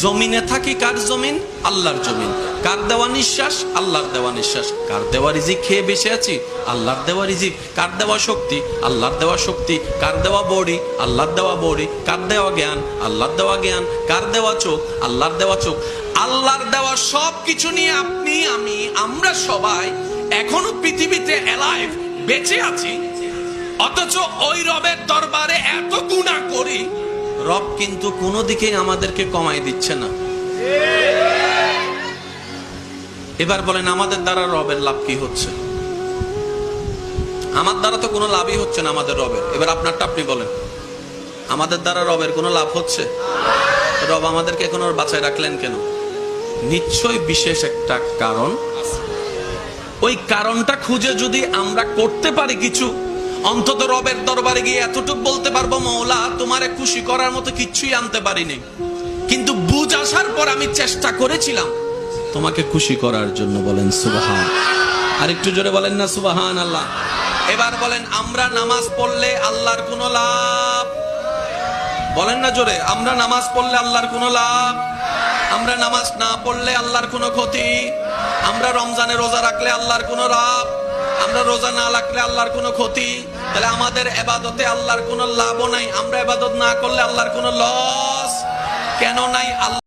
জমিনে থাকি কার জমিন? আল্লাহর জমিন। কার দেওয়া নিঃশ্বাস? আল্লাহর দেওয়া নিঃশ্বাস। কার দেওয়া রিজিক খেয়ে বেঁচে আছি? আল্লাহর দেওয়া রিজিক। কার দেওয়া শক্তি? আল্লাহর দেওয়া শক্তি। কার দেওয়া বডি? আল্লাহর দেওয়া বডি। কার দেওয়া জ্ঞান? আল্লাহর দেওয়া জ্ঞান। কার দেওয়া চোখ? আল্লাহর দেওয়া চোখ। আল্লাহর দেওয়া সব কিছু নিয়ে আপনি, আমি, আমরা সবাই এখনো পৃথিবীতে অ্যালাইভ, বেঁচে আছি। অথচ ওই রবের দরবারে এত গুনাহ করি, রব কিন্তু কোনো দিকেই আমাদেরকে কমাই দিচ্ছে না। এবার বলেন আমাদের দ্বারা রবের লাভ কি হচ্ছে? আমার দ্বারা তো কোনো লাভই হচ্ছে না আমাদের রবের। এবার আপনারটা আপনি বলেন, আমাদের দ্বারা রবের কোনো লাভ হচ্ছে? রব আমাদেরকে এখন আর বাঁচায় রাখলেন কেন? নিশ্চয়ই বিশেষ একটা কারণ। ওই কারণটা খুঁজে যদি আমরা করতে পারি কিছু, অন্তত রবের দরবারে গিয়ে এতটুকু বলতে পারবো, মওলা তোমারে খুশি করার মতো কিচ্ছুই আনতে পারিনি, কিন্তু বুঝ আসার পর আমি চেষ্টা করেছিলাম তোমাকে খুশি করার জন্য। বলেন সুবহান। আর একটু জোরে বলেন না সুবহান আল্লাহ। এবার বলেন আমরা নামাজ পড়লে আল্লাহর কোনো লাভ? বলেন না জোরে, আমরা নামাজ পড়লে আল্লাহর কোনো লাভ? আমরা নামাজ না পড়লে আল্লাহর কোনো ক্ষতি? আমরা রমজানে রোজা রাখলে আল্লাহর কোনো লাভ? আমরা রোজা না রাখলে আল্লাহর কোনো ক্ষতি? তাহলে আমাদের ইবাদতে আল্লাহর কোনো লাভও নাই। আমরা ইবাদত না করলে আল্লাহর কোনো লস কেন নাই? আল্লাহ